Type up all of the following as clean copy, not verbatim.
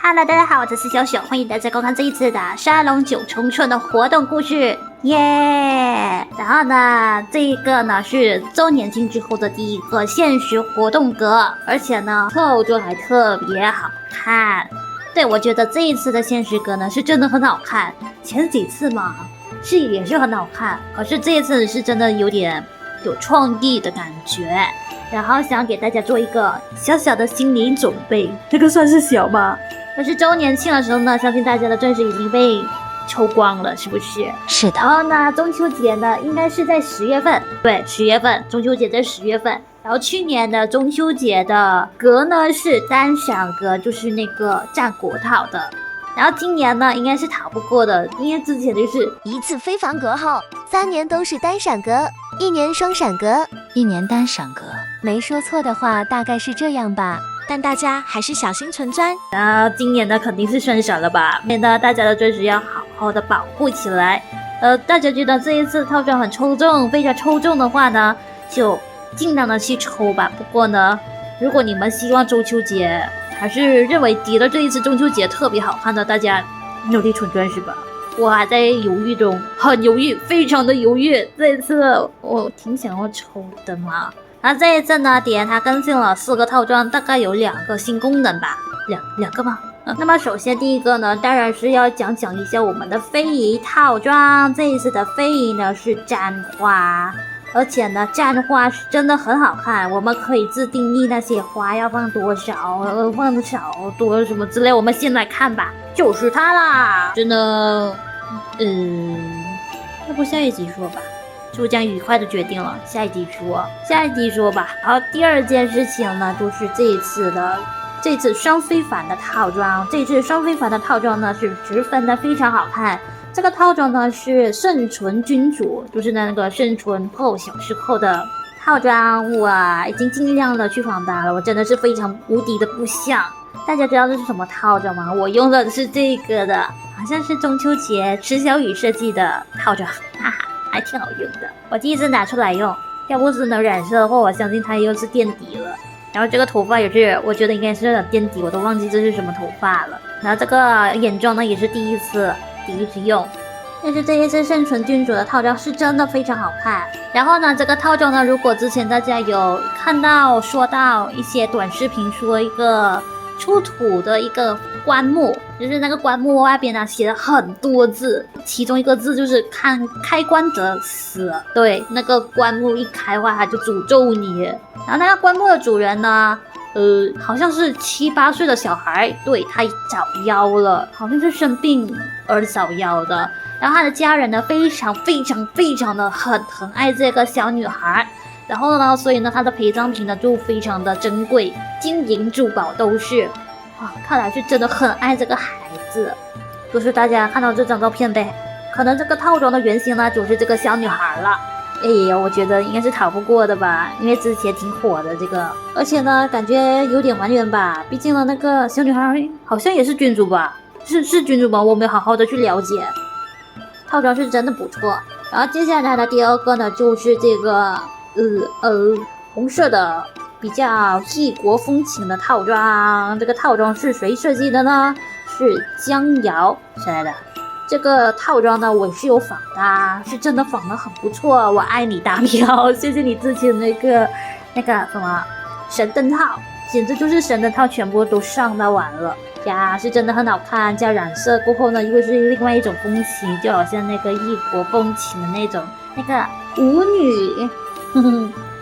Hello， 大家好，我是小雪，欢迎大家观看这一次的沙龙九重春的活动故事，耶！然后呢，这一个呢是周年庆之后的第一个限时活动格，而且呢套装还特别好看。对，我觉得这一次的限时格呢是真的很好看，前几次嘛也是很好看，可是这一次是真的有点有创意的感觉。然后想给大家做一个小小的心理准备，这个算是小吗？可是周年庆的时候呢，相信大家的钻石已经被抽光了，是不是？是的。然后呢，中秋节呢应该是在10月份，对，10月份，中秋节在10月份。然后去年的中秋节的格呢是单闪格，就是那个战国套的。然后今年呢应该是逃不过的，因为之前就是一次非凡格后，3年都是单闪格，1年双闪格，1年单闪格。没说错的话，大概是这样吧。但大家还是小心存钻。然后今年呢肯定是双闪了吧，免得大家的钻石要好好的保护起来。大家觉得这一次套装很抽中，非常抽中的话呢，就尽量的去抽吧。不过呢，如果你们希望中秋节还是认为叠的这一次中秋节特别好看的，大家努力存钻石吧。我还在犹豫中，很犹豫，非常的犹豫。这一次我挺想要抽的嘛。然后这一次呢，点它更新了4个套装，大概有2个新功能吧，两个吗？那么首先第一个呢，当然是要讲一下我们的非遗套装。这一次的非遗呢是簪花，而且呢簪花是真的很好看，我们可以自定义那些花要放多少，放少多什么之类。我们先来看吧，就是它啦，真的，要不下一集说吧。就这样愉快的决定了，下一集说吧。然后第二件事情呢，就是这次双非凡的套装。这次双非凡的套装呢是十分的非常好看。这个套装呢是圣纯君主，就是那个圣纯后小时候的套装。哇，已经尽量的去仿达了，我真的是非常无敌的不像。大家知道这是什么套装吗？我用的是这个的，好像是中秋节池小雨设计的套装，哈哈。还挺好用的，我第一次拿出来用，要不是能染色的话，我相信它又是垫底了。然后这个头发也是，我觉得应该是垫底，我都忘记这是什么头发了。然后这个眼妆呢也是第一次用，但是这一次圣纯君主的套装是真的非常好看。然后呢，这个套装呢，如果之前大家有看到说到一些短视频说一个出土的一个棺木，就是那个棺木外边呢写了很多字，其中一个字就是开棺者死。对，那个棺木一开的话，他就诅咒你。然后那个棺木的主人呢，好像是7、8岁的小孩，对，他早夭了，好像是生病而早夭的。然后他的家人呢，非常的很疼爱这个小女孩。然后呢，所以呢，它的陪葬品呢就非常的珍贵，金银珠宝都是，哇，看来是真的很爱这个孩子。就是大家看到这张照片呗，可能这个套装的原型呢就是这个小女孩了。哎呀，我觉得应该是逃不过的吧，因为之前挺火的这个，而且呢，感觉有点还原吧，毕竟呢，那个小女孩好像也是君主吧，是君主吧，我没有好好的去了解。套装是真的不错。然后接下来的第二个呢，就是这个。红色的比较异国风情的套装。这个套装是谁设计的呢？是江瑶，谁来的？这个套装呢，我是有仿的，是真的仿的很不错。我爱你大喵，谢谢你之前那个什么神灯套，简直就是神灯套全部都上到完了呀，是真的很好看。加染色过后呢，又是另外一种风情，就好像那个异国风情的那种那个舞女。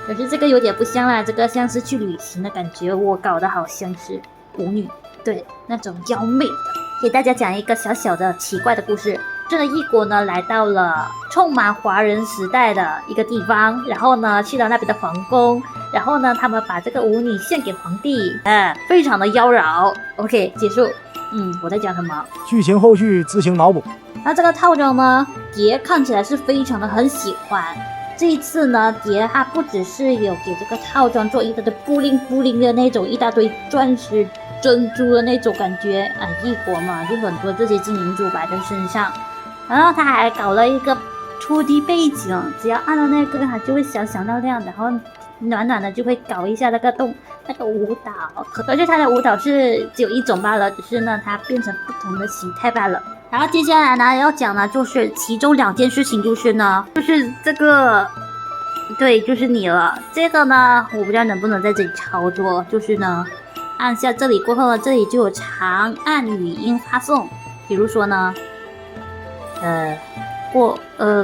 可是这个有点不像啦，这个像是去旅行的感觉，我搞得好像是舞女，对，那种妖媚的。给大家讲一个小小的奇怪的故事。这个异国呢，来到了充满华人时代的一个地方，然后呢，去到那边的皇宫，然后呢，他们把这个舞女献给皇帝，非常的妖娆。OK， 结束。我在讲什么？剧情后续自行脑补。那这个套装呢，蝶看起来是非常的很喜欢。这一次呢，蝶它不只是有给这个套装做一大堆布灵布灵的那种，一大堆钻石珍珠的那种感觉啊，异国嘛，就很多这些金银珠摆在身上。然后他还搞了一个2D 背景，只要按到那个，它就会小小亮亮，然后暖暖的就会搞一下那个舞蹈，可是他的舞蹈是只有一种罢了，只是呢它变成不同的形态罢了。然后接下来呢要讲的就是其中2件事情，就是这个，对，就是你了。这个呢我不知道能不能在这里操作，就是呢按下这里过后呢，这里就有长按语音发送，比如说呢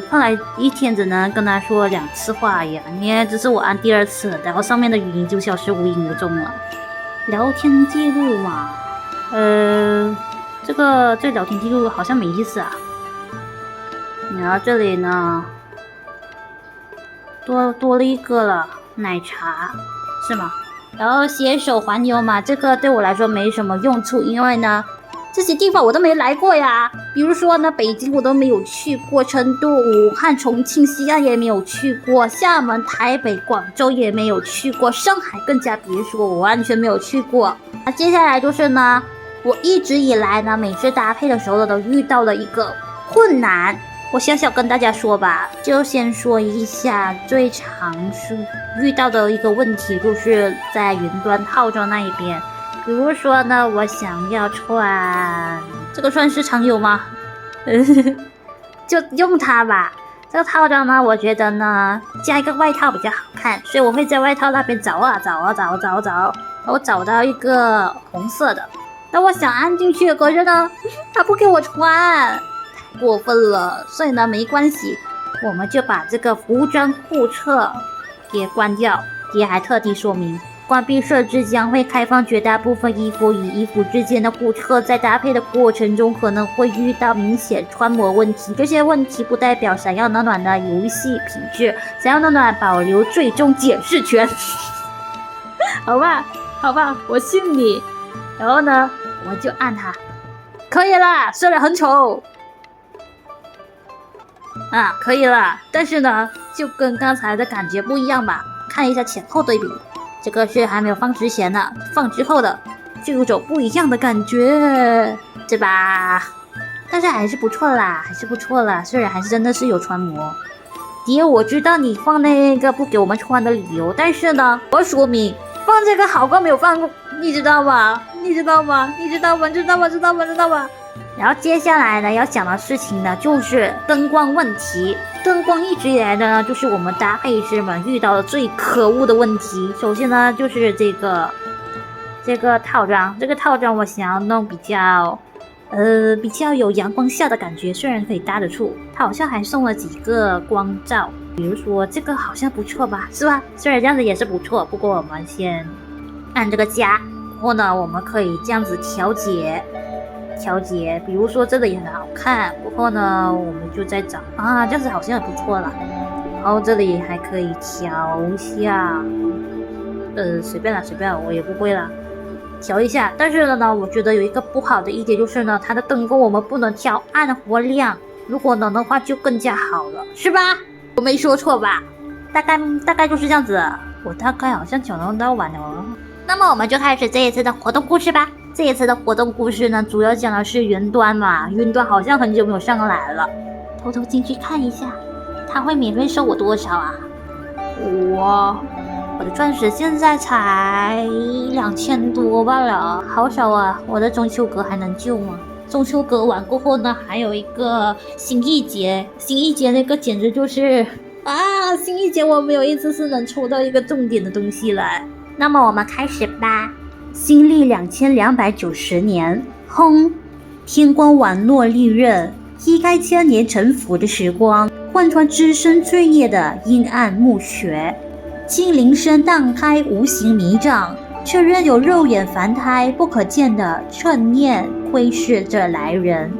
看来一天只能跟他说2次话呀，因为这是我按第2次，然后上面的语音就消失无影无踪了。聊天记录嘛，这聊天记录好像没意思啊。然后这里呢多了一个了，奶茶是吗？然后携手环游嘛，这个对我来说没什么用处，因为呢这些地方我都没来过呀，比如说呢，北京我都没有去过，成都、武汉、重庆、西安也没有去过，厦门、台北、广州也没有去过，上海更加别说，我完全没有去过。那接下来就是呢，我一直以来呢，每次搭配的时候都遇到了一个困难，我小小跟大家说吧，就先说一下最常遇到的一个问题，就是在云端套装那一边。比如说呢，我想要穿这个算是常有吗？就用它吧。这个套装呢，我觉得呢加一个外套比较好看，所以我会在外套那边找，我找到一个红色的。那我想按进去，可是呢，它不给我穿，太过分了。所以呢，没关系，我们就把这个服装互测给关掉，也还特地说明。关闭设置将会开放绝大部分衣服与衣服之间的互测，在搭配的过程中可能会遇到明显穿模问题，这些问题不代表闪耀暖暖的游戏品质，闪耀暖暖保留最终解释权。好吧，我信你。然后呢，我就按它，可以了，虽然很丑啊，可以了，但是呢，就跟刚才的感觉不一样吧？看一下前后对比。这个是还没有放之前的，放之后的就有种不一样的感觉，对吧？但是还是不错啦，虽然还是真的是有穿模。爹，我知道你放那个不给我们穿的理由，但是呢，我说明放这个好过没有放过，你知道吗？然后接下来呢要讲的事情呢就是灯光问题。灯光一直以来呢就是我们搭配师们遇到的最可恶的问题。首先呢就是这个套装，我想要弄比较有阳光下的感觉，虽然可以搭得住，它好像还送了几个光罩，比如说这个好像不错吧，是吧？虽然这样子也是不错，不过我们先按这个加，然后呢我们可以这样子调节，比如说这个也很好看，不过呢我们就再找啊，这样子好像也不错了。然后这里还可以调一下，随便了，我也不会了，调一下。但是呢我觉得有一个不好的一点就是呢，它的灯光我们不能调暗或亮，如果能的话就更加好了，是吧？我没说错吧？大概就是这样子，我大概好像讲到完了。那么我们就开始这一次的活动故事吧。这一次的活动故事呢，主要讲的是云端嘛，云端好像很久没有上来了，偷偷进去看一下，他会免费收我多少啊？我的钻石现在才2000多罢了，好少啊！我的中秋阁还能救吗？中秋阁完过后呢，还有一个新一节那个简直就是啊！新一节我没有一次是能抽到一个重点的东西来。那么我们开始吧。新历2290年，天光宛若利刃，劈开千年沉浮的时光，贯穿只身罪孽的阴暗墓穴。精灵身荡开无形迷障，却仍有肉眼凡胎不可见的嗔念窥视着来人。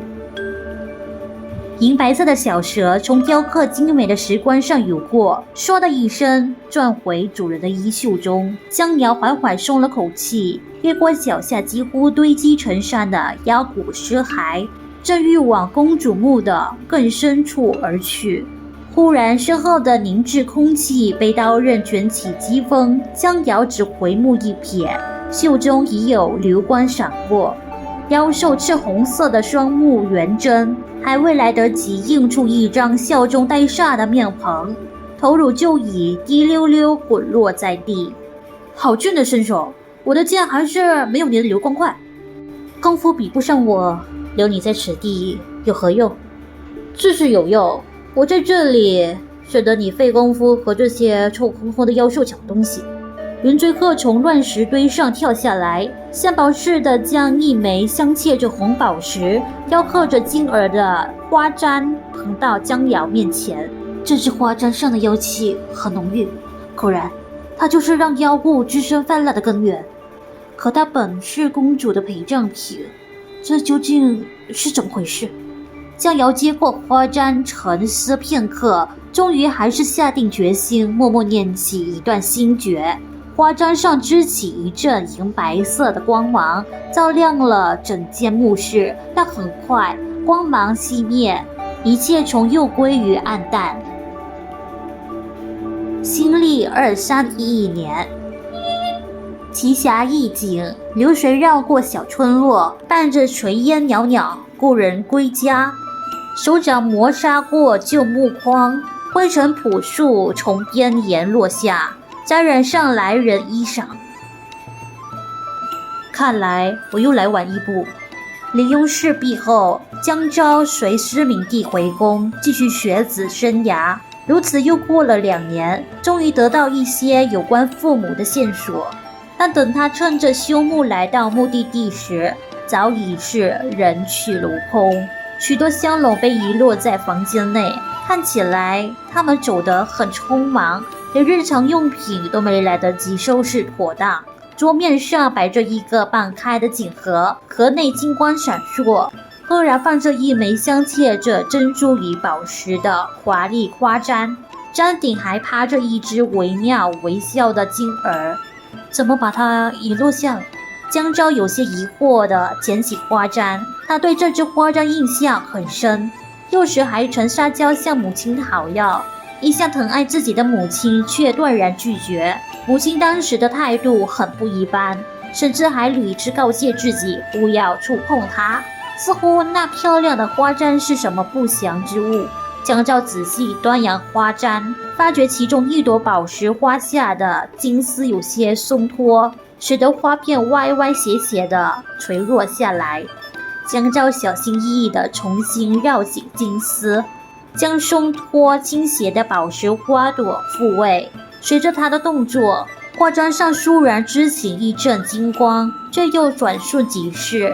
银白色的小蛇从雕刻精美的石棺上游过，唰的一声转回主人的衣袖中。江瑶缓缓松了口气，越过脚下几乎堆积成山的腰骨尸骸，正欲往公主墓的更深处而去。忽然身后的凝滞空气被刀刃卷起疾风，江瑶只回目一瞥，袖中已有流光闪过。妖兽赤红色的双目圆睁，还未来得及映出一张笑中带煞的面庞，头颅就已滴溜溜滚落在地。好俊的身手，我的剑还是没有你的流光快。功夫比不上我，留你在此地有何用？自是有用，我在这里省得你费功夫和这些臭烘烘的妖兽抢东西。云追鹤从乱石堆上跳下来，像宝似的将一枚镶嵌着红宝石、雕刻着金儿的花簪捧到江瑶面前。这只花簪上的妖气很浓郁，果然，它就是让妖物滋生泛滥的根源。可它本是公主的陪葬品，这究竟是怎么回事？江瑶接过花簪，沉思片刻，终于还是下定决心，默默念起一段心诀。花簪上支起一阵银白色的光芒，照亮了整间墓室，但很快光芒熄灭，一切重又归于暗淡。新历2311年，奇霞异景，流水绕过小村落，伴着炊烟袅袅，故人归家。手掌磨砂过旧木框，灰尘朴树从边沿落下，沾染上来人衣裳。看来我又来晚一步。李庸事毕后，江昭随师明帝回宫，继续学子生涯。如此又过了2年，终于得到一些有关父母的线索。但等他趁着休沐来到目的地时，早已是人去楼空。许多香笼被遗落在房间内，看起来他们走得很匆忙，连日常用品都没来得及收拾妥当。桌面上摆着一个半开的锦盒，盒内金光闪烁，赫然放着一枚镶嵌着珍珠与宝石的华丽花簪，簪顶还趴着一只惟妙惟肖的金儿。怎么把它遗落下来？江昭有些疑惑地捡起花簪，他对这只花簪印象很深，幼时还曾撒娇向母亲讨要，一向疼爱自己的母亲却断然拒绝。母亲当时的态度很不一般，甚至还屡次告诫自己不要触碰它。似乎那漂亮的花簪是什么不祥之物。江昭仔细端详花簪，发觉其中一朵宝石花下的金丝有些松脱，使得花片歪歪斜斜地垂落下来。江昭小心翼翼地重新绕紧金丝，将松脱倾斜的宝石花朵复位。随着他的动作，花簪上倏然支起一阵金光，这又转瞬即逝。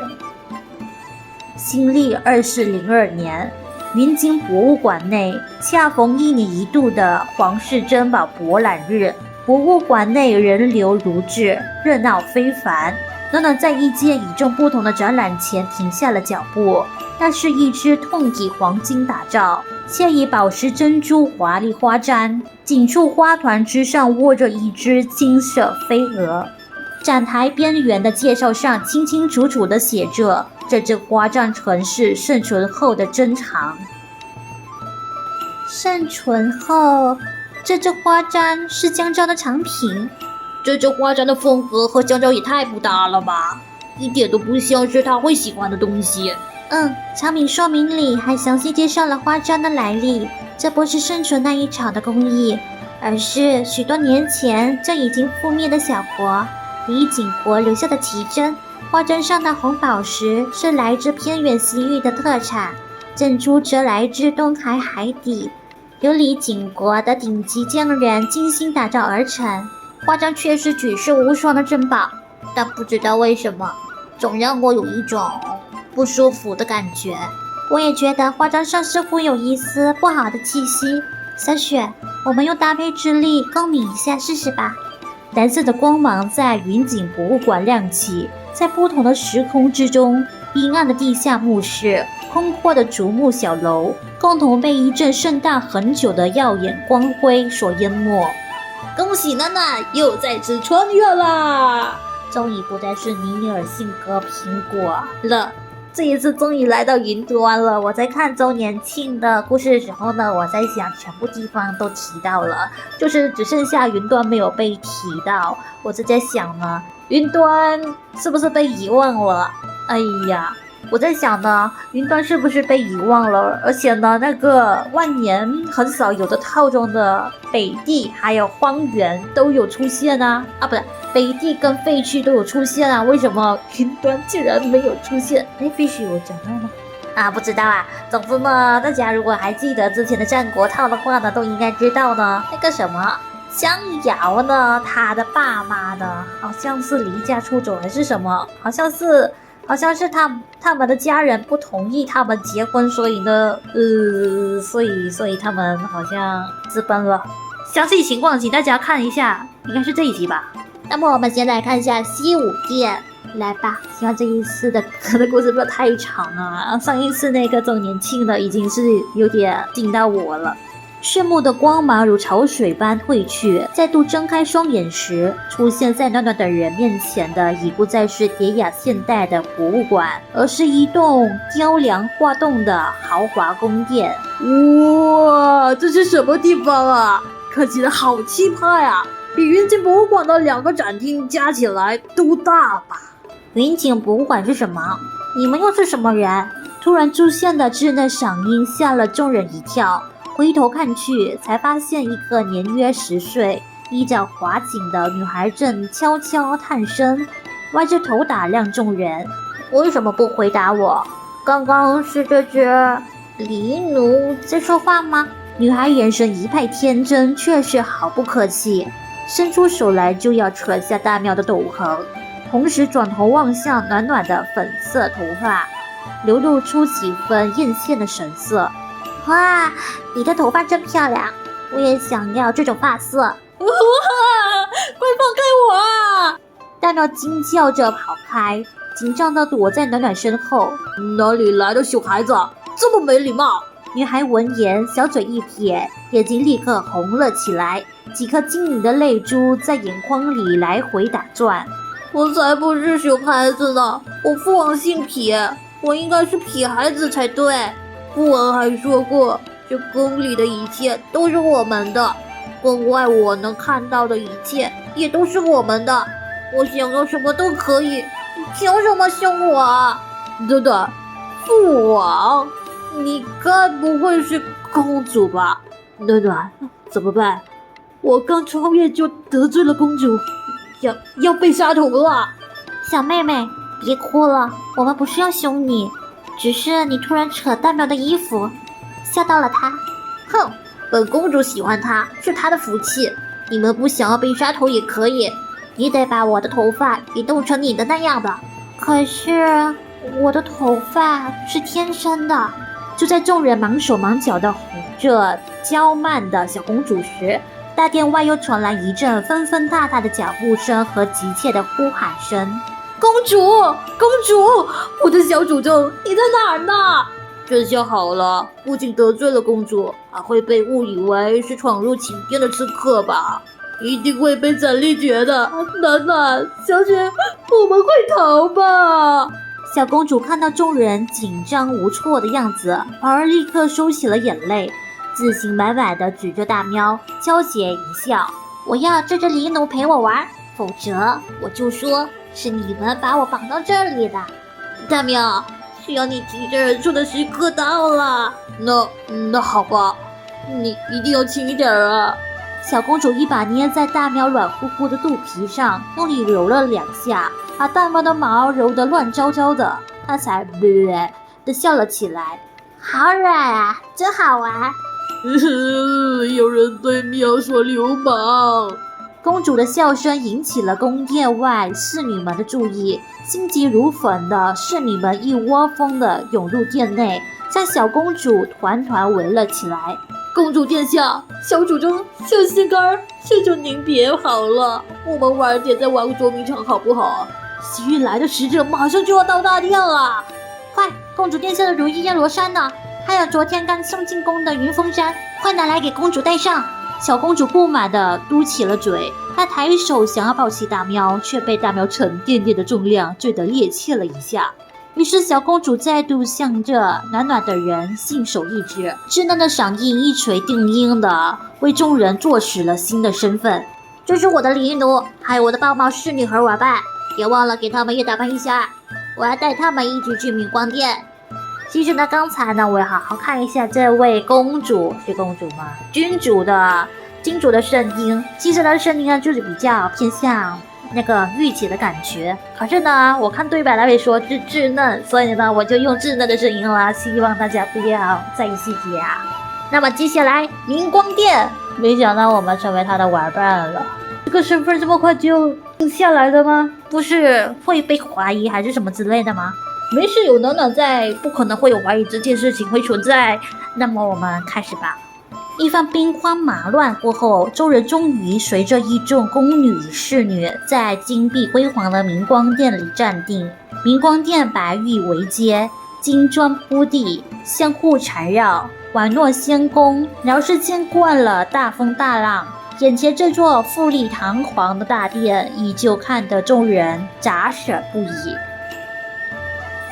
新历2402年，云锦博物馆内恰逢1年1度的皇室珍宝博览日，博物馆内人流如织，热闹非凡。暖暖在一间与众不同的展览前停下了脚步，那是一只痛以黄金打造，嵌以宝石珍珠华丽花簪，锦簇花团之上窝着一只金色飞蛾。展台边缘的介绍上清清楚楚地写着，这只花簪曾是盛存后的珍藏。盛存后，这只花簪是江昭的藏品。这只花簪的风格和江昭也太不搭了吧，一点都不像是他会喜欢的东西。藏品说明里还详细介绍了花簪的来历，这不是盛存那一场的工艺，而是许多年前这已经覆灭的小国李景国留下的奇珍。花簪上的红宝石是来自偏远西域的特产，珍珠则来自东海海底，由李景国的顶级匠人精心打造而成。花簪确实举世无双的珍宝，但不知道为什么，总让我有一种不舒服的感觉。我也觉得花簪上似乎有一丝不好的气息。小雪，我们用搭配之力共鸣一下试试吧。蓝色的光芒在云锦博物馆亮起，在不同的时空之中，阴暗的地下墓室，空阔的竹木小楼，共同被一阵盛大很久的耀眼光辉所淹没。恭喜娜娜又再次穿越啦！终于不再是尼尔信鸽苹果了，这一次终于来到云端了。我在看周年庆的故事的时候呢，我在想全部地方都提到了，就是只剩下云端没有被提到。我就在想呢，云端是不是被遗忘了？哎呀，我在想呢，云端是不是被遗忘了？而且呢，那个万年很少有的套中的北地还有荒原都有出现啊！啊，不对，北地跟废墟都有出现啊，为什么云端竟然没有出现？哎，废墟有讲到吗？啊，不知道啊。总之呢，大家如果还记得之前的战国套的话呢，都应该知道呢，那个什么姜瑶呢，他的爸妈呢，好像是离家出走还是什么，好像是他们的家人不同意他们结婚，所以呢，所以他们好像私奔了。详细情况请大家看一下，应该是这一集吧。那么我们先来看一下西武殿，来吧。希望这一次的故事不要太长啊，上一次那个周年庆的已经是有点惊到我了。炫目的光芒如潮水般退去，再度睁开双眼时，出现在暖暖的人面前的已不再是典雅现代的博物馆，而是一栋雕梁画栋的豪华宫殿。哇，这是什么地方啊？看起来好气派啊，比云景博物馆的2个展厅加起来都大吧？云景博物馆是什么？你们又是什么人？突然出现的稚嫩嗓音吓了众人一跳。回头看去，才发现一个年约10岁、衣着华锦的女孩正悄悄探身，歪着头打量众人。为什么不回答我？刚刚是这只狸奴在说话吗？女孩眼神一派天真，却是毫不客气，伸出手来就要扯下大喵的斗篷，同时转头望向暖暖的粉色头发，流露出几分艳羡的神色。哇，你的头发真漂亮，我也想要这种发色。哇，快放开我啊！大喵惊叫着跑开，紧张地躲在暖暖身后。哪里来的小孩子，这么没礼貌！女孩闻言，小嘴一撇，眼睛立刻红了起来，几颗晶莹的泪珠在眼眶里来回打转。我才不是小孩子呢，我父王姓痞，我应该是痞孩子才对。父王还说过，这宫里的一切都是我们的，宫外我能看到的一切也都是我们的，我想要什么都可以，你凭什么凶我啊？等等，父王，你该不会是公主吧？暖暖，怎么办？我刚超越就得罪了公主，要被杀头了。小妹妹，别哭了，我们不是要凶你，只是你突然扯大喵的衣服，吓到了他。哼，本公主喜欢他是她的福气，你们不想要被杀头也可以，你得把我的头发给弄成你的那样的。可是我的头发是天生的。就在众人忙手忙脚的哄着娇曼的小公主时，大殿外又传来一阵纷纷大大的脚步声和急切的呼喊声。公主，公主，我的小主公，你在哪儿呢？这下好了，不仅得罪了公主，还会被误以为是闯入寝殿的刺客吧？一定会被斩立决的。暖暖，小姐，我们快逃吧！小公主看到众人紧张无措的样子，而立刻收起了眼泪，自信满满的指着大喵，娇姐一笑：“我要这只狸奴陪我玩，否则我就说是你们把我绑到这里的。”大喵，需要你挺身而出的时刻到了。那好吧，你一定要轻一点啊！小公主一把捏在大喵软乎乎的肚皮上，用力揉了2下，把大喵的毛揉得乱糟糟的，她才的笑了起来。好软啊，真好玩！有人对喵说流氓。公主的笑声引起了宫殿外侍女们的注意，心急如焚的侍女们一窝蜂的涌入殿内，将小公主团团围了起来。公主殿下，小主公，小心肝儿，求求您别跑了，我们晚点再玩个捉迷藏好不好？昔日来的使者马上就要到大殿了。快，公主殿下的如意叶罗衫呢？还有昨天刚送进宫的云峰衫，快拿来给公主戴上。小公主不满地嘟起了嘴，她抬手想要抱起大喵，却被大喵沉甸甸的重量坠得趔趄了一下。于是小公主再度向着暖暖的人信手一指，稚嫩的嗓音一锤定音的为众人坐实了新的身份：这是我的狸奴，还有我的豹猫侍女和玩伴，别忘了给他们也打扮一下。我要带他们一起去明光殿。其实呢，刚才呢，我要好好看一下这位公主，是公主吗？君主的声音。其实她的声音呢，就是比较偏向那个御姐的感觉。可是呢，我看对白那边说是稚嫩，所以呢，我就用稚嫩的声音啦。希望大家不要在意细节啊。那么接下来，明光殿，没想到我们成为他的玩伴了。这个身份这么快就定下来了吗？不是会被怀疑还是什么之类的吗？没事，有暖暖在，不可能会有怀疑这件事情会存在。那么我们开始吧。一番兵荒马乱过后，众人终于随着一众宫女与侍女，在金碧辉煌的明光殿里站定。明光殿白玉为阶，金砖铺地，相互缠绕，宛若仙宫，饶是见惯了大风大浪，眼前这座富丽堂皇的大殿，依旧看得众人咋舌不已。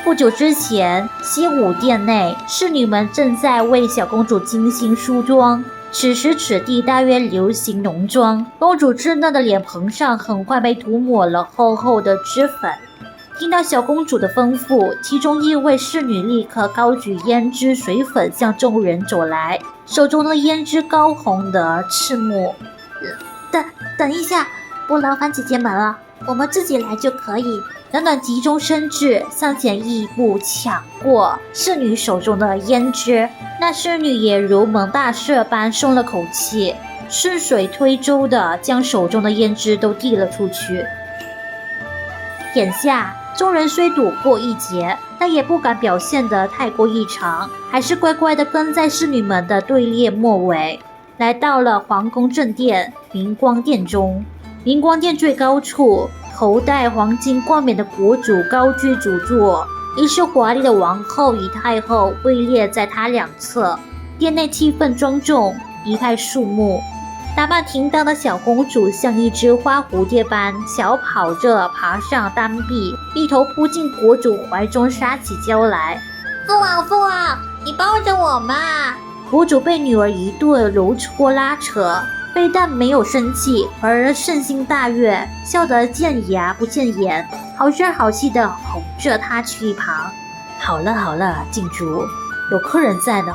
不久之前，西武殿内，侍女们正在为小公主精心梳妆。此时此地大约流行浓妆，公主稚嫩的脸庞上很快被涂抹了厚厚的脂粉。听到小公主的吩咐，其中一位侍女立刻高举胭脂水粉向众人走来，手中的胭脂高红得刺目。等一下，不劳烦姐姐们了，我们自己来就可以。暖暖急中生智，向前一步抢过侍女手中的胭脂，那侍女也如蒙大赦般松了口气，顺水推舟地将手中的胭脂都递了出去。眼下众人虽躲过一劫，但也不敢表现得太过异常，还是乖乖地跟在侍女们的队列末尾，来到了皇宫正殿明光殿中。明光殿最高处，头戴黄金冠冕的国主高居主座，一世华丽的王后与太后位列在他两侧。殿内气氛庄重，一派肃穆。打扮停当的小公主像一只花蝴蝶般小跑着爬上单臂，一头扑进国主怀中撒起娇来。父王，你抱着我嘛！国主被女儿一顿揉搓拉扯，非但没有生气，而圣心大悦，笑得见牙不见眼，好声好气地哄着她去一旁。好了，静主，有客人在呢。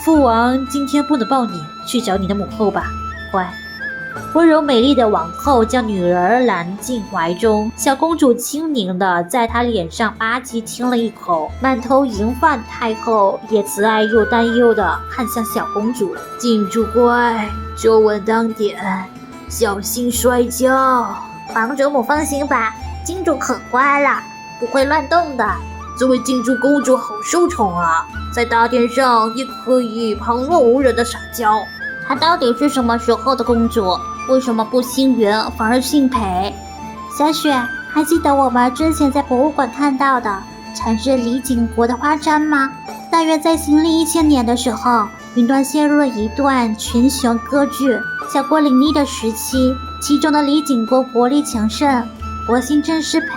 父王今天不能抱你，去找你的母后吧。乖。温柔美丽的王后将女儿揽进怀中，小公主轻盈地在她脸上吧唧亲了一口，满头银发太后也慈爱又担忧地看向小公主。静主乖，坐稳当点，小心摔跤。房主母放心吧，金主可乖了，不会乱动的。这位静主公主好受宠啊，在大殿上也可以旁若无人的撒娇。她到底是什么时候的公主？为什么不姓袁反而姓裴？小雪，还记得我们之前在博物馆看到的产自李景国的花簪吗？大约在新历1000年的时候，云端陷入了一段群雄割据、小国林立的时期，其中的李景国国力强盛，国姓正是裴，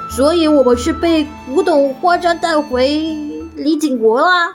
所以我们是被古董花簪带回李景国啦。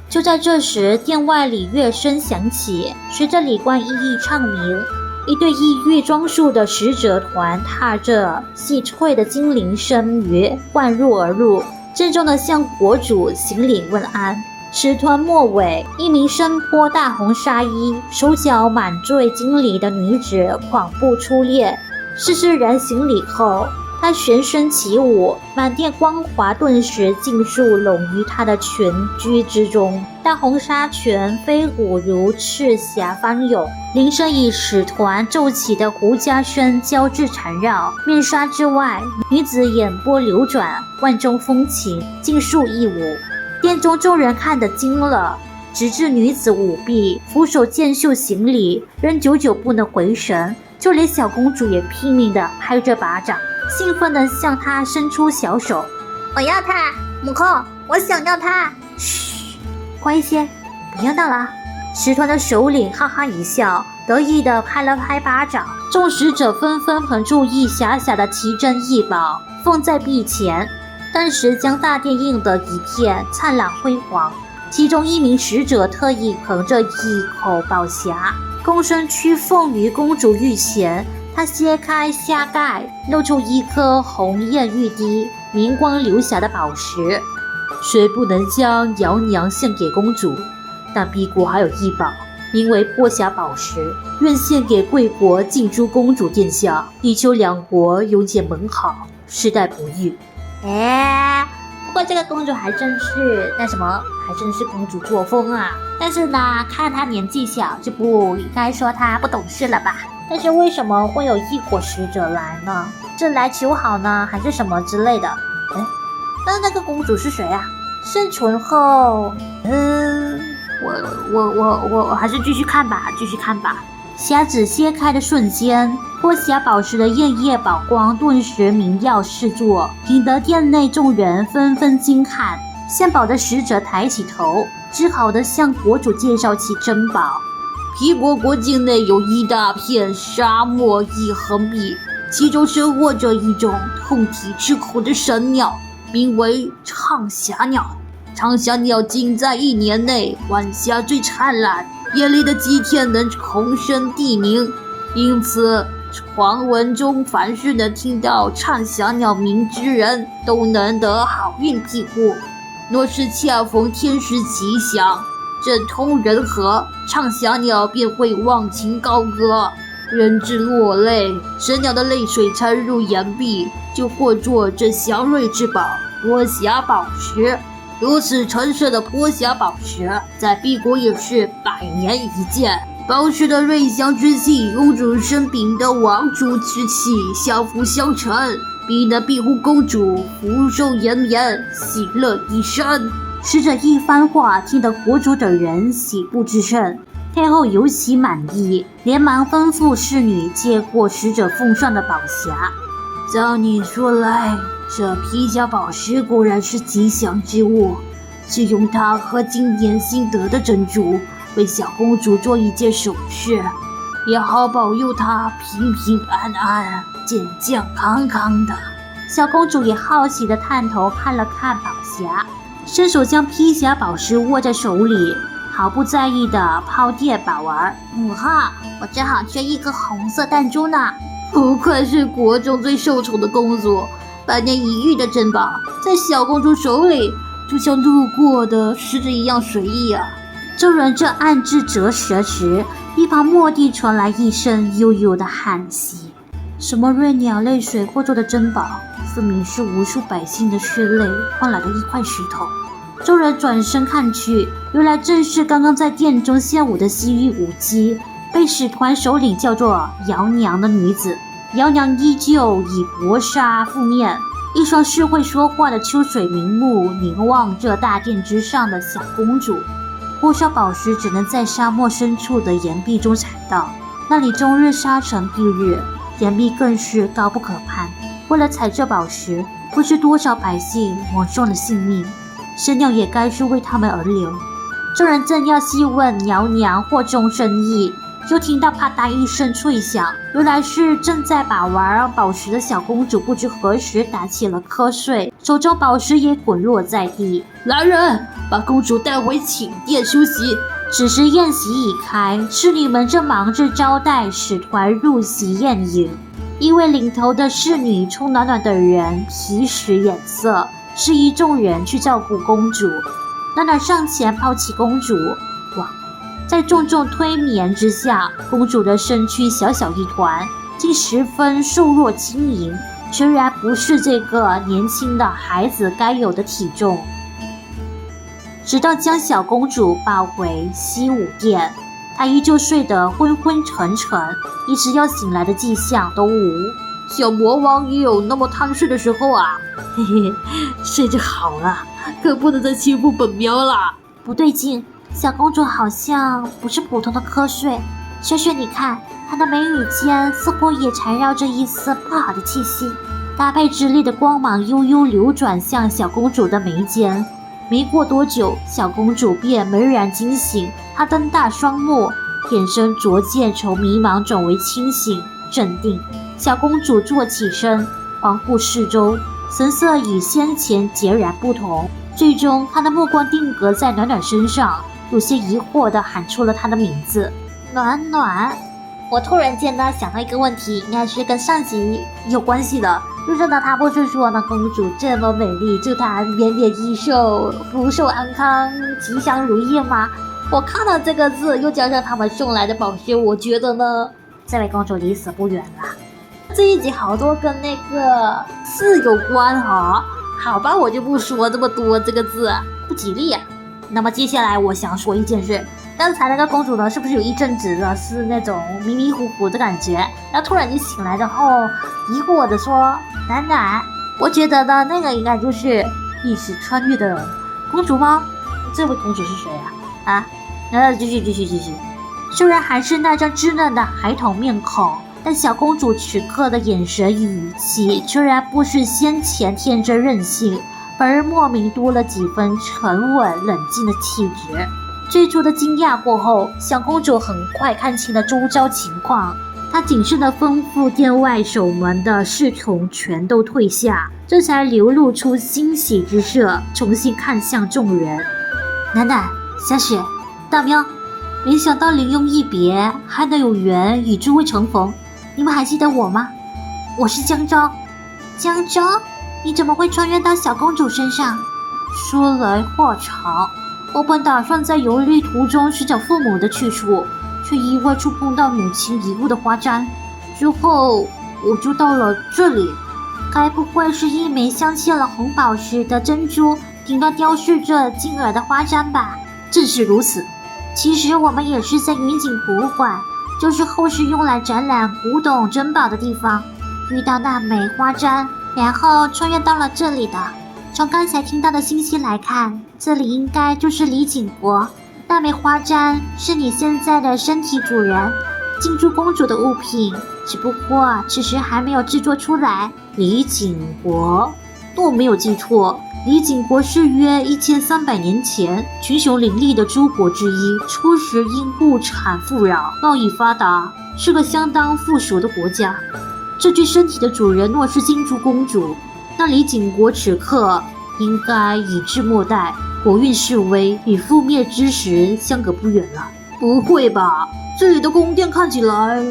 就在这时，殿外礼乐声响起，随着礼冠一一唱名，一队异域装束的使者团踏着细脆的精灵声鱼灌入而入，郑重地向国主行礼问安。使团末尾，一名身颇大红纱衣、手脚满缀金梨的女子狂步出列，世人行礼后，她旋身起舞，满殿光华顿时尽数拢于她的裙裾之中。大红纱裙飞舞如赤霞翻涌，铃声与使团奏起的胡笳声交织缠绕。面纱之外，女子眼波流转，万种风情，尽数一舞。殿中众人看得惊了，直至女子舞毕，俯首见袖行礼，仍久久不能回神。就连小公主也拼命地拍着巴掌，兴奋地向她伸出小手。我要它，母后，我想要它。嘘，乖一些，不要闹了。使团的首领哈哈一笑，得意地拍了拍巴掌。众使者纷纷捧出一匣匣的奇珍异宝，放在壁前，顿时将大殿映得一片灿烂辉煌。其中一名使者特意捧着一口宝匣，躬身屈奉于公主御前，她掀开下盖，露出一颗红艳欲滴、明光流霞的宝石。虽不能将瑶娘献给公主，但敝国还有一宝，名为波霞宝石，愿献给贵国静珠公主殿下，以求两国永结盟好，世代不渝。不过这个公主还真是公主作风啊。但是呢，看她年纪小，就不应该说她不懂事了吧？但是为什么会有异国使者来呢？是来求好呢，还是什么之类的？那个公主是谁啊？生存后，我还是继续看吧。匣子掀开的瞬间，波霞宝石的艳艳宝光顿时明耀四座，引得殿内众人纷纷惊叹。献宝的使者抬起头，自豪地向国主介绍起珍宝。敝国国境内有一大片沙漠一横壁，其中生活着一种通体赤口的神鸟，名为畅霞鸟。畅霞鸟仅在1年内晚霞最灿烂，艳丽的祭天能重生地名，因此传闻中凡是能听到畅霞鸟鸣之人都能得好运庇护。若是恰逢天时吉祥，正通人和，畅霞鸟便会忘情高歌，人至落泪，神鸟的泪水沉入岩壁，就化作这祥瑞之宝波霞宝石。如此成色的波霞宝石，在敝国也是100年一见。宝石的瑞祥之气，有主生秉的王族之气，相辅相成，必能庇护公主福寿延绵，喜乐一生。使者一番话，听得国主等人喜不自胜。太后尤其满意，连忙吩咐侍女接过使者奉上的宝匣。照你说来，这皮甲宝石果然是吉祥之物，是用它和今年新得的珍珠为小公主做一件首饰，也好保佑她平平安安、健健康康的。小公主也好奇地探头看了看宝匣，伸手将皮甲宝石握在手里，毫不在意地抛电把玩。我正好缺一颗红色弹珠呢。不愧是国中最受宠的公主，100年一遇的珍宝，在小公主手里就像路过的石子一样随意啊。众人正暗自啧舌时，一旁蓦地传来一声悠悠的叹息。什么瑞鸟泪水化作的珍宝，分明是无数百姓的血泪换来的一块石头。众人转身看去，原来正是刚刚在殿中献舞的西域舞姬，被使团首领叫做瑶娘的女子。瑶娘依旧以薄纱覆面，一双是会说话的秋水明目凝望着大殿之上的小公主。波莎宝石只能在沙漠深处的岩壁中采到，那里终日沙尘蔽日，岩壁更是高不可攀。为了采这宝石，不知多少百姓枉送了性命，神鸟也该是为他们而流。众人正要细问瑶娘或中深意，就听到啪嗒一声脆响，原来是正在把玩宝石的小公主不知何时打起了瞌睡，手中宝石也滚落在地。来人，把公主带回寝殿休息。此时宴席已开，侍女们正忙着招待使团入席宴饮。一位领头的侍女冲暖暖的人皮使眼色，示意众人去照顾公主。暖暖上前抱起公主，在重重推眠之下，公主的身躯小小一团，竟十分瘦弱轻盈，全然不是这个年轻的孩子该有的体重。直到将小公主抱回西武殿，她依旧睡得昏昏沉沉，一时要醒来的迹象都无。小魔王也有那么贪睡的时候啊！嘿嘿，睡就好了，可不能再欺负本喵了。不对劲，小公主好像不是普通的瞌睡，萱萱你看，她的眉宇间似乎也缠绕着一丝不好的气息，搭配之力的光芒悠悠流转向小公主的眉间。没过多久，小公主便猛然惊醒，她瞪大双目，眼神逐渐从迷茫转为清醒镇定。小公主坐起身，环顾四周，神色与先前截然不同，最终她的目光定格在暖暖身上，有些疑惑地喊出了她的名字：暖暖。我突然间呢想到一个问题，应该是跟上集有关系的，就是呢他不是说呢公主这么美丽，祝她绵绵益寿、福寿安康、吉祥如意吗？我看到这个字，又加上他们送来的宝石，我觉得呢这位公主离死不远了。这一集好多跟那个字有关哈，好吧，我就不说这么多，这个字不吉利啊。那么接下来我想说一件事，刚才那个公主呢，是不是有一阵子呢是那种迷迷糊糊的感觉，然后突然就醒来，然后疑惑的说：“奶奶，我觉得呢那个应该就是意识穿越的公主吗？这位公主是谁啊？继续。虽然还是那张稚嫩的孩童面孔，但小公主此刻的眼神与语气，虽然不是先前天真任性，反而莫名多了几分沉稳冷静的气质。最初的惊讶过后，小公主很快看清了周遭情况，她谨慎地吩咐店外守门的侍从全都退下，这才流露出欣喜之色，重新看向众人。奶奶、小雪、大喵，没想到临终一别，还能有缘与诸位重逢。你们还记得我吗？我是江昭。江昭，你怎么会穿越到小公主身上？说来话长，我本打算在游历途中寻找父母的去处，却意外触碰到母亲遗物的花簪，之后我就到了这里。该不会是一枚镶嵌了红宝石的珍珠，顶端雕饰着金耳的花簪吧？正是如此。其实我们也是在云锦博物馆，就是后世用来展览古董珍宝的地方，遇到那枚花簪，然后穿越到了这里的。从刚才听到的信息来看，这里应该就是李景国。那枚花簪是你现在的身体主人，金珠公主的物品，只不过此时还没有制作出来。李景国，若没有记错，李景国是约1300年前群雄林立的诸国之一，初时因物产富饶，贸易发达，是个相当富庶的国家。这具身体的主人若是金珠公主，那李景国此刻应该已至末代，国运式微，与覆灭之时相隔不远了。不会吧？这里的宫殿看起来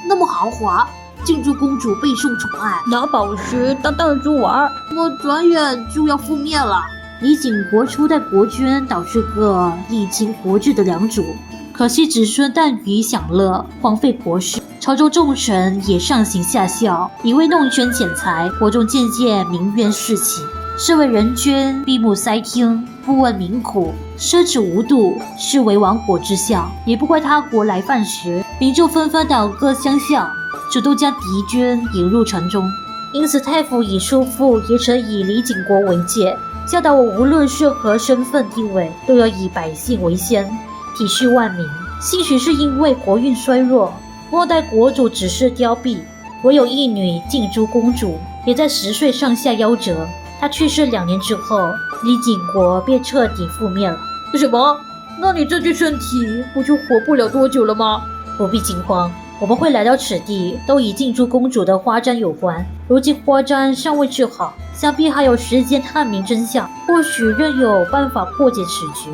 那么豪华，金珠公主备受宠爱，拿宝石当弹珠玩，我转眼就要覆灭了。李景国初代国君倒是个历经国制的良主，可惜子孙耽于享乐，荒废国事，朝中重臣也上行下效，一味弄权敛财，国中渐渐民怨四起。身为人君，闭目塞听，不闻民苦，奢侈无度，是为亡国之相。也不怪他国来犯时，民众纷纷倒戈相向，主动将敌军引入城中。因此太府以叔父也曾以李景国为戒，教导我无论是何身份地位，都要以百姓为先，体恤万民。兴许是因为国运衰弱，末代国主只是凋敝，唯有一女静珠公主也在10岁上下夭折。她去世2年之后，李景国便彻底覆灭了。什么？那你这具身体不就活不了多久了吗？不必惊慌，我们会来到此地，都与静珠公主的花簪有关。如今花簪尚未治好，想必还有时间探明真相，或许仍有办法破解此局。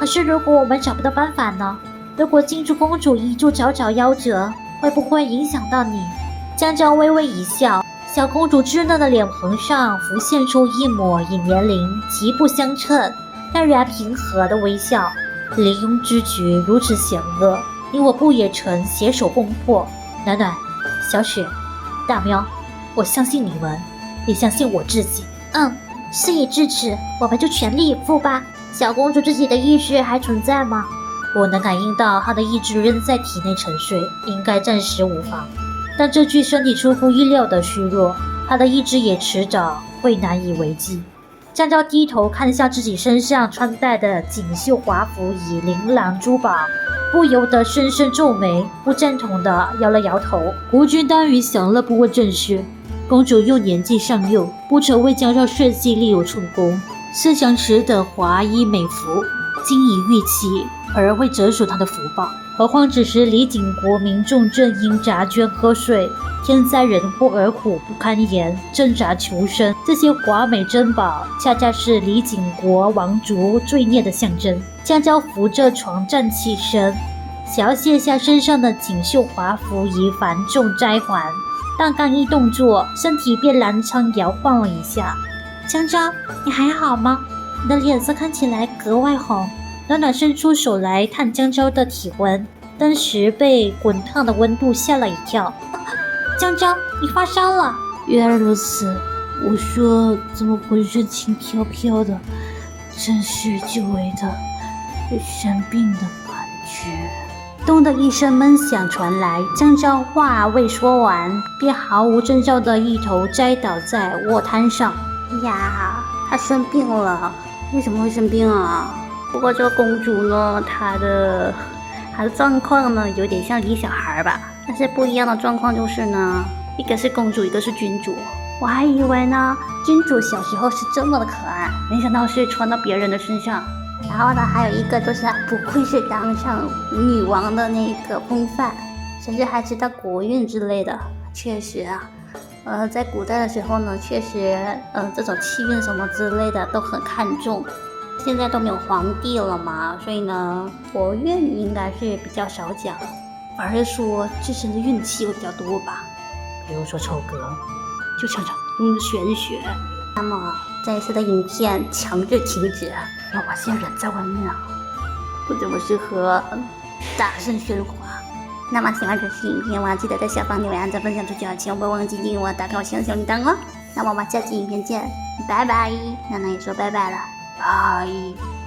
可是如果我们找不到办法呢？如果静珠公主一直早早夭折，会不会影响到你？江昭微微一笑，小公主稚嫩的脸庞上浮现出一抹与年龄极不相称但然平和的微笑。临庸之局如此险恶，你我不也曾携手攻破？暖暖、小雪、大喵，我相信你们，也相信我自己。事已至此，我们就全力以赴吧。小公主自己的意识还存在吗？我能感应到她的意志仍在体内沉睡，应该暂时无妨。但这具身体出乎意料的虚弱，她的意志也迟早会难以为继。江昭低头看向自己身上穿戴的锦绣华服与琳琅珠宝，不由得深深皱眉，不赞同地摇了摇头。国君耽于享乐，不问政事，公主又年纪尚幼，不曾为江昭设计立有寸功，设想此等华衣美服，金银玉器，而会折损她的福报。何况此时李景国民众正因杂捐瞌睡，天灾人祸而苦不堪言，挣扎求生。这些华美珍宝恰恰是李景国王族罪孽的象征。江昭扶着床站起身，想要卸下身上的锦绣华服以繁重摘环，但刚一动作，身体便踉跄摇晃了一下。江昭，你还好吗？你的脸色看起来格外红。暖暖伸出手来探江昭的体温，当时被滚烫的温度吓了一跳。江昭，你发烧了。原来如此，我说怎么浑身轻飘飘的，真是久违的生病的感觉。咚的一声闷响传来，江昭话未说完，便毫无征兆的一头栽倒在卧榻上。呀，她生病了。为什么会生病啊？不过这个公主呢，她的状况呢，有点像李小孩吧，但是不一样的状况就是呢，一个是公主，一个是君主。我还以为呢，君主小时候是这么的可爱，没想到是传到别人的身上。然后呢，还有一个就是不愧是当上女王的那个风范，甚至还知道国运之类的。确实啊，在古代的时候呢，确实这种气运什么之类的都很看重。现在都没有皇帝了嘛，所以呢，国运应该是比较少讲，反而说自身的运气会比较多吧。比如说丑哥，就常常用玄学。那么这一次的影片强制停止，要把些人在外面不怎么适合大声喧哗。那么喜欢这期影片的话，记得在下方留言、按赞、分享出去，千万不要忘记订阅我，打开我新的小铃铛哦。那么我们下期影片见，拜拜。娜娜也说拜拜了，拜。